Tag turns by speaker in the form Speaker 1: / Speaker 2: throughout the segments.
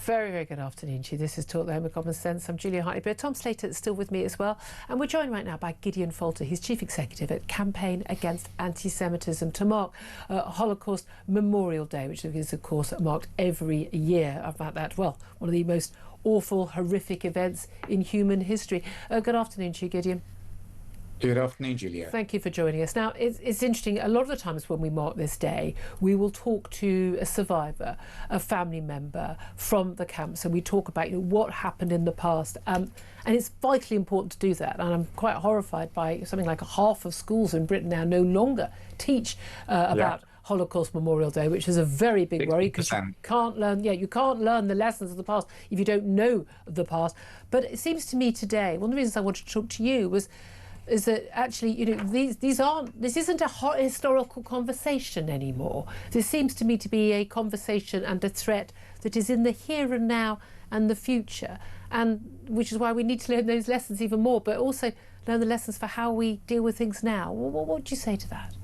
Speaker 1: Very, very good afternoon to you. This is Talk the Home of Common Sense. I'm Julia Hartley-Brewer. Tom Slater is still with me as well. And we're joined right now by Gideon Falter. He's Chief Executive at Campaign Against Antisemitism to mark Holocaust Memorial Day, which is, of course, marked every year about that, well, one of the most awful, horrific events in human history. Good afternoon to you, Gideon.
Speaker 2: Good afternoon, Julia.
Speaker 1: Thank you for joining us. Now, it's interesting, a lot of the times when we mark this day, we will talk to a survivor, a family member from the camps, and we talk about what happened in the past. And it's vitally important to do that. And I'm quite horrified by something like half of schools in Britain now no longer teach about Holocaust Memorial Day, which is a very big worry because you can't learn. You can't learn the lessons of the past if you don't know the past. But it seems to me today, one of the reasons I wanted to talk to you is that actually, this isn't a historical conversation anymore. This seems to me to be a conversation and a threat that is in the here and now and the future, and which is why we need to learn those lessons even more, but also learn the lessons for how we deal with things now. What would you say to that?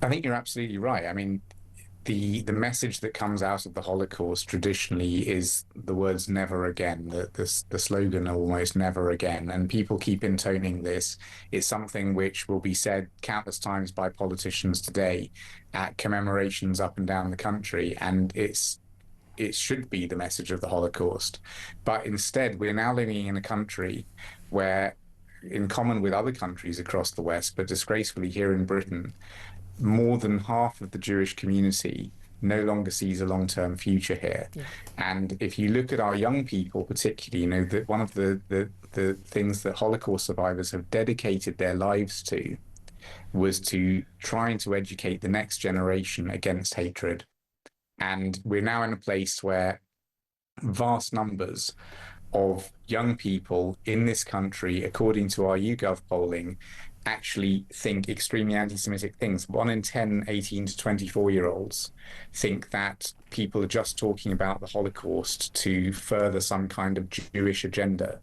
Speaker 2: I think you're absolutely right. I mean, the message that comes out of the Holocaust traditionally is the words "never again," the slogan almost "never again," and people keep intoning this. It's something which will be said countless times by politicians today at commemorations up and down the country, and it should be the message of the Holocaust. But instead, we're now living in a country where, in common with other countries across the West, but disgracefully here in Britain, more than half of the Jewish community no longer sees a long-term future here. Yeah. And if you look at our young people particularly, that one of the things that Holocaust survivors have dedicated their lives to was to trying to educate the next generation against hatred. And we're now in a place where vast numbers of young people in this country, according to our YouGov polling, actually think extremely anti-Semitic things. 1 in 10 18 to 24-year-olds think that people are just talking about the Holocaust to further some kind of Jewish agenda.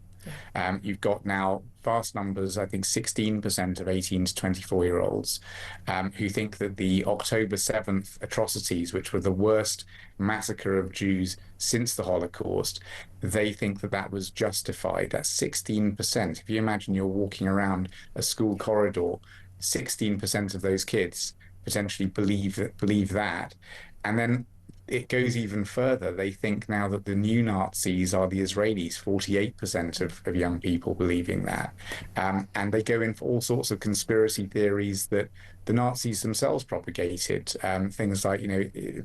Speaker 2: You've got now vast numbers, I think 16% of 18 to 24-year-olds who think that the October 7th atrocities, which were the worst massacre of Jews since the Holocaust, they think that that was justified. That's 16%. If you imagine you're walking around a school corridor, 16% of those kids potentially believe that. And then it goes even further. They think now that the new Nazis are the Israelis, 48% of young people believing that. And they go in for all sorts of conspiracy theories that the Nazis themselves propagated. Things like,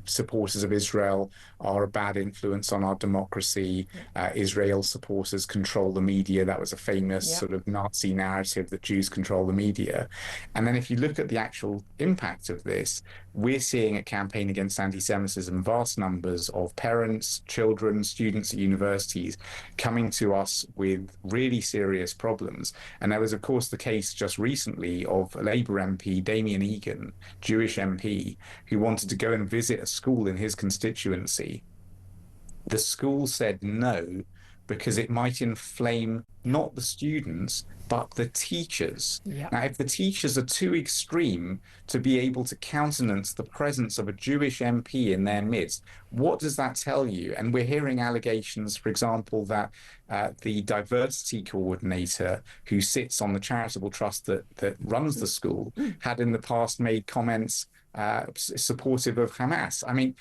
Speaker 2: supporters of Israel are a bad influence on our democracy. Israel supporters control the media. That was a famous sort of Nazi narrative that Jews control the media. And then if you look at the actual impact of this, we're seeing at Campaign Against Antisemitism vast numbers of parents, children, students at universities coming to us with really serious problems. And there was, of course, the case just recently of a Labour MP, Damien Egan, Jewish MP, who wanted to go and visit a school in his constituency. The school said no, because it might inflame not the students, but the teachers. Now, if the teachers are too extreme to be able to countenance the presence of a Jewish MP in their midst, what does that tell you? And we're hearing allegations, for example, that the diversity coordinator who sits on the charitable trust that runs the school had in the past made comments supportive of Hamas. I mean,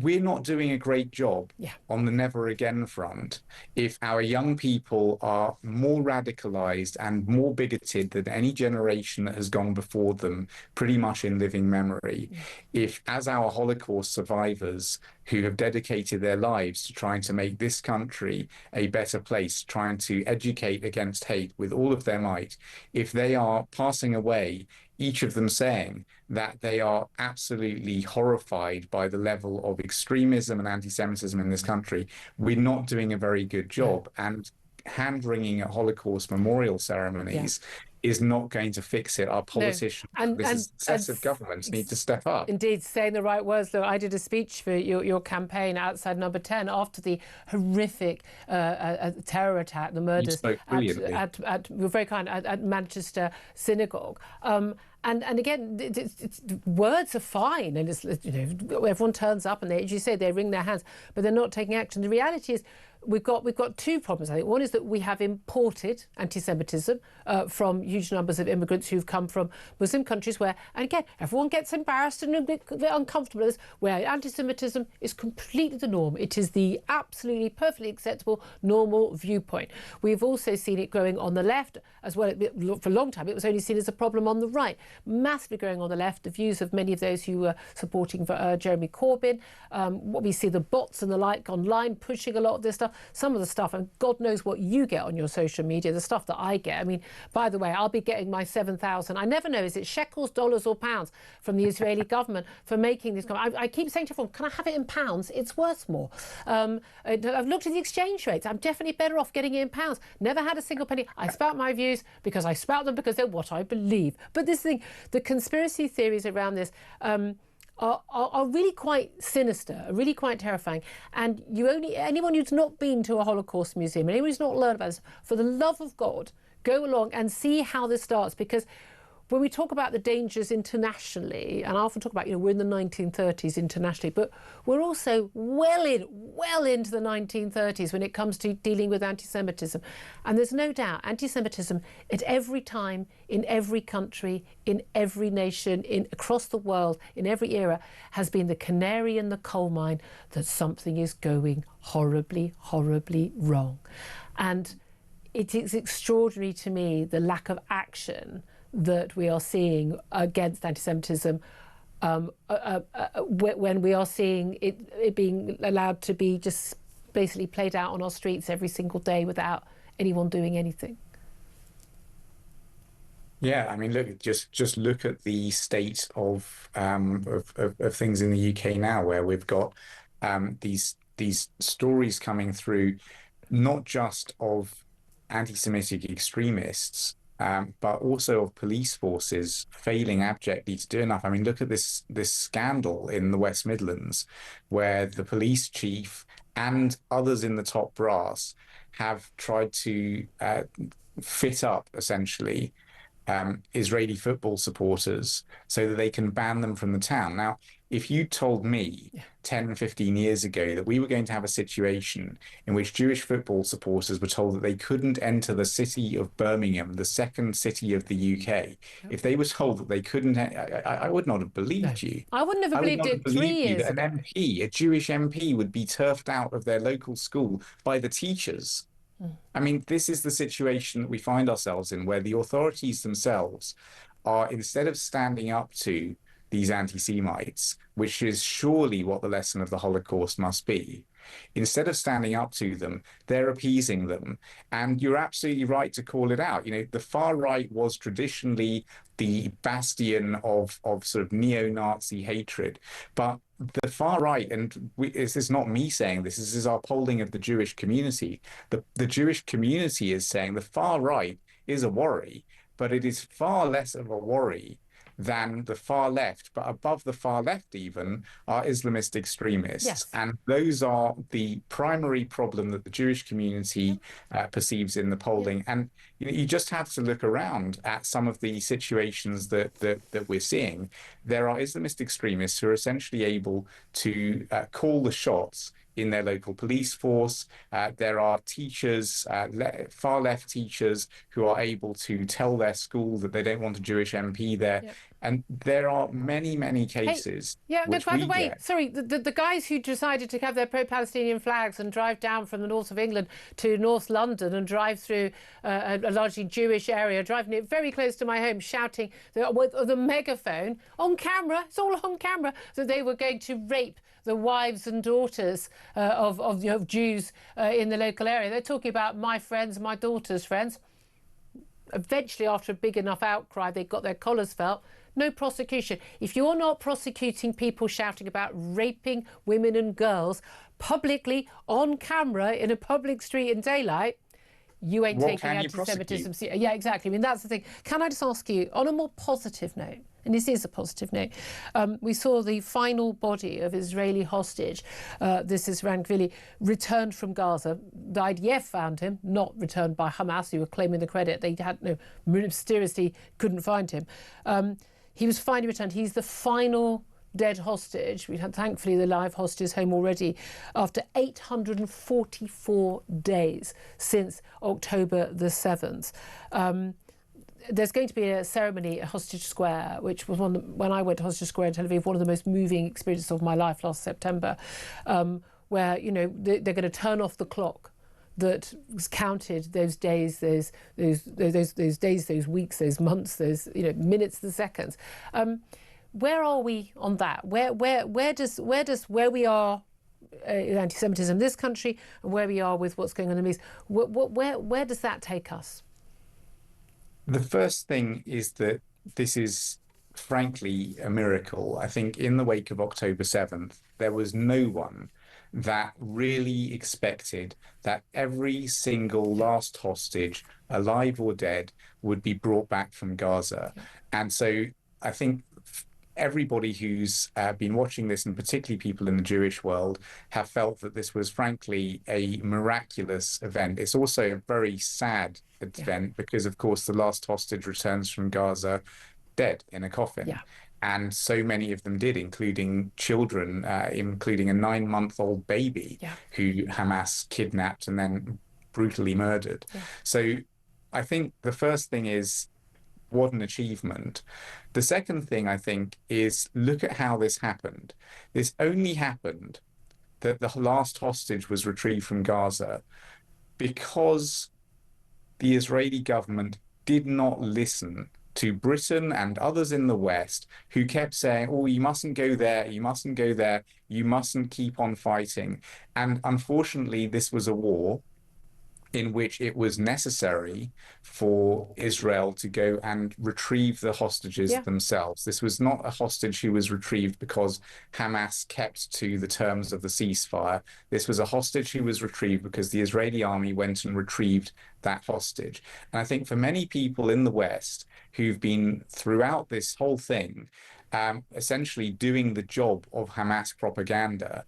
Speaker 2: we're not doing a great job on the never again front if our young people are more radicalized and more bigoted than any generation that has gone before them, pretty much in living memory. If, as our Holocaust survivors who have dedicated their lives to trying to make this country a better place, trying to educate against hate with all of their might, if they are passing away, each of them saying that they are absolutely horrified by the level of extremism and anti-Semitism in this country, we're not doing a very good job. And hand-wringing at Holocaust memorial ceremonies is not going to fix it. Our politicians, successive governments need to step up.
Speaker 1: Indeed, saying the right words. Look, I did a speech for your campaign outside Number 10 after the horrific terror attack, the murders
Speaker 2: you're very kind,
Speaker 1: at Manchester Synagogue. And again, words are fine, and it's, everyone turns up and they, as you say, they wring their hands, but they're not taking action. The reality is, we've got two problems, I think. One is that we have imported anti-Semitism from huge numbers of immigrants who've come from Muslim countries where, and again, everyone gets embarrassed and a bit uncomfortable with this, where anti-Semitism is completely the norm. It is the absolutely perfectly acceptable, normal viewpoint. We've also seen it growing on the left as well. For a long time, it was only seen as a problem on the right. Massively growing on the left, the views of many of those who were supporting Jeremy Corbyn. What we see, the bots and the like online pushing a lot of this stuff. Some of the stuff, and God knows what you get on your social media, the stuff that I get. I mean, by the way, I'll be getting my 7,000, I never know, is it shekels, dollars or pounds from the Israeli government for making this comment. I keep saying to everyone, can I have it in pounds? It's worth more. I've looked at the exchange rates. I'm definitely better off getting it in pounds. Never had a single penny. I spout my views because I spout them because they're what I believe. But this thing, the conspiracy theories around this, are really quite sinister, really quite terrifying. And anyone who's not been to a Holocaust museum, anyone who's not learned about this, for the love of God, go along and see how this starts. Because when we talk about the dangers internationally, and I often talk about, we're in the 1930s internationally, but we're also well into the 1930s when it comes to dealing with anti-Semitism. And there's no doubt anti-Semitism at every time, in every country, in every nation, across the world, in every era, has been the canary in the coal mine that something is going horribly, horribly wrong. And it is extraordinary to me, the lack of action that we are seeing against anti-Semitism when we are seeing it being allowed to be just basically played out on our streets every single day without anyone doing anything.
Speaker 2: Yeah, I mean, look, just look at the state of things in the UK now, where we've got these stories coming through, not just of anti-Semitic extremists, but also of police forces failing abjectly to do enough. I mean, look at this scandal in the West Midlands, where the police chief and others in the top brass have tried to fit up, essentially, Israeli football supporters so that they can ban them from the town. Now, if you told me 10, 15 years ago that we were going to have a situation in which Jewish football supporters were told that they couldn't enter the city of Birmingham, the second city of the UK, if they were told that they couldn't, I would not have believed you.
Speaker 1: I wouldn't have believed it 3 years ago.
Speaker 2: An MP, a Jewish MP, would be turfed out of their local school by the teachers. I mean, this is the situation that we find ourselves in, where the authorities themselves are, instead of standing up to these anti-Semites, which is surely what the lesson of the Holocaust must be, instead of standing up to them, they're appeasing them. And you're absolutely right to call it out. The far right was traditionally the bastion of sort of neo-Nazi hatred. But the far right, and this is not me saying this is our polling of the Jewish community. The Jewish community is saying the far right is a worry, but it is far less of a worry than the far left. But above the far left even are Islamist extremists.
Speaker 1: Yes.
Speaker 2: And those are the primary problem that the Jewish community perceives in the polling. Yes. And you just have to look around at some of the situations that we're seeing. There are Islamist extremists who are essentially able to call the shots in their local police force. There are teachers, far left teachers, who are able to tell their school that they don't want a Jewish MP there. Yep. And there are many, many cases.
Speaker 1: Hey, yeah, no, by the way, sorry, the guys who decided to have their pro-Palestinian flags and drive down from the north of England to North London and drive through a largely Jewish area, driving it very close to my home, shouting with the megaphone on camera, it's all on camera, that they were going to rape the wives and daughters of Jews in the local area. They're talking about my friends, my daughter's friends. Eventually, after a big enough outcry, they got their collars felt. No prosecution. If you're not prosecuting people shouting about raping women and girls publicly on camera in a public street in daylight, you ain't taking anti-Semitism. Yeah, exactly. I mean, that's the thing. Can I just ask you, on a more positive note, and this is a positive note, we saw the final body of Israeli hostage, this is Rangvili, returned from Gaza. The IDF found him, not returned by Hamas, who were claiming the credit. They had mysteriously couldn't find him. He was finally returned. He's the final dead hostage. We had, thankfully, the live hostages home already after 844 days since October the 7th. There's going to be a ceremony at Hostage Square, which was when I went to Hostage Square in Tel Aviv, one of the most moving experiences of my life last September, where, you know, they're going to turn off the clock that was counted those days, those days, those weeks, those months, those, you know, minutes, the seconds. Where are we on that? Where we are in anti-Semitism in this country and where we are with what's going on in the Middle East, where does that take us?
Speaker 2: The first thing is that this is, frankly, a miracle. I think in the wake of October 7th, there was no one that really expected that every single last hostage, alive or dead, would be brought back from Gaza. And so I think everybody who's been watching this, and particularly people in the Jewish world, have felt that this was, frankly, a miraculous event. It's also a very sad event because, of course, the last hostage returns from Gaza dead in a coffin.
Speaker 1: Yeah.
Speaker 2: And so many of them did, including children, including a 9-month-old baby who Hamas kidnapped and then brutally murdered. Yeah. So I think the first thing is, what an achievement. The second thing, I think, is look at how this happened. This only happened that the last hostage was retrieved from Gaza because the Israeli government did not listen to Britain and others in the West who kept saying, oh, you mustn't go there, you mustn't go there, you mustn't keep on fighting. And unfortunately, this was a war in which it was necessary for Israel to go and retrieve the hostages themselves. This was not a hostage who was retrieved because Hamas kept to the terms of the ceasefire. This was a hostage who was retrieved because the Israeli army went and retrieved that hostage. And I think for many people in the West who've been throughout this whole thing, essentially doing the job of Hamas propaganda,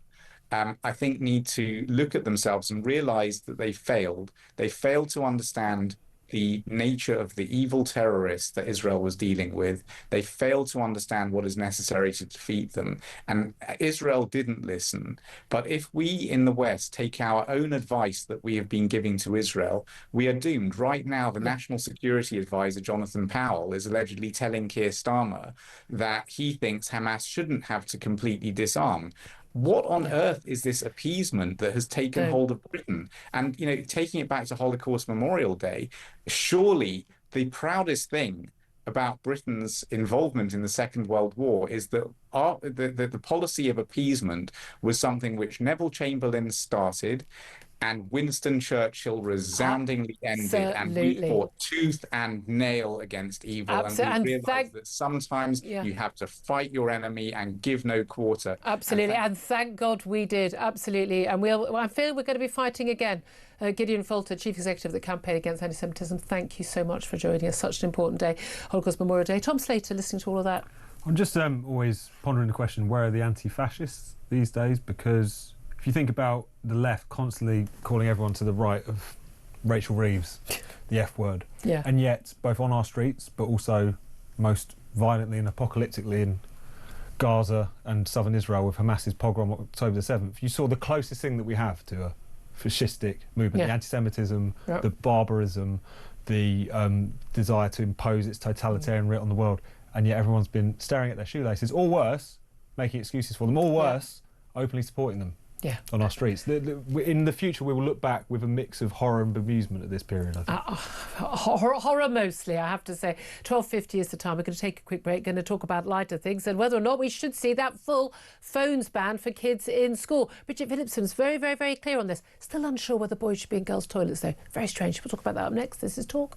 Speaker 2: I think need to look at themselves and realize that they failed. They failed to understand the nature of the evil terrorists that Israel was dealing with. They failed to understand what is necessary to defeat them. And Israel didn't listen. But if we in the West take our own advice that we have been giving to Israel, we are doomed. Right now, the National Security Advisor, Jonathan Powell, is allegedly telling Keir Starmer that he thinks Hamas shouldn't have to completely disarm. What on earth is this appeasement that has taken hold of Britain? And, you know, taking it back to Holocaust Memorial Day, surely the proudest thing about Britain's involvement in the Second World War is that the policy of appeasement was something which Neville Chamberlain started and Winston Churchill resoundingly ended. And we fought tooth and nail against evil.
Speaker 1: Absolutely.
Speaker 2: And we realized that sometimes you have to fight your enemy and give no quarter.
Speaker 1: Absolutely. And thank God we did. Absolutely. And I feel we're going to be fighting again. Gideon Falter, Chief Executive of the Campaign Against Anti-Semitism, thank you so much for joining us. Such an important day, Holocaust Memorial Day. Tom Slater, listening to all of that.
Speaker 3: I'm just always pondering the question, where are the anti-fascists these days? Because if you think about the left constantly calling everyone to the right of Rachel Reeves, the F word, and yet both on our streets, but also most violently and apocalyptically in Gaza and southern Israel with Hamas's pogrom on October the 7th, you saw the closest thing that we have to a fascistic movement, the anti-Semitism, the barbarism, the desire to impose its totalitarian writ on the world, and yet everyone's been staring at their shoelaces, or worse, making excuses for them, or worse, openly supporting them on our streets. In the future, we will look back with a mix of horror and bemusement at this period, I think.
Speaker 1: Horror mostly, I have to say. 12:50 is the time. We're going to take a quick break, going to talk about lighter things and whether or not we should see that full phones ban for kids in school. Bridget Phillipson's very, very, very clear on this. Still unsure whether boys should be in girls' toilets, though. Very strange. We'll talk about that up next. This is Talk.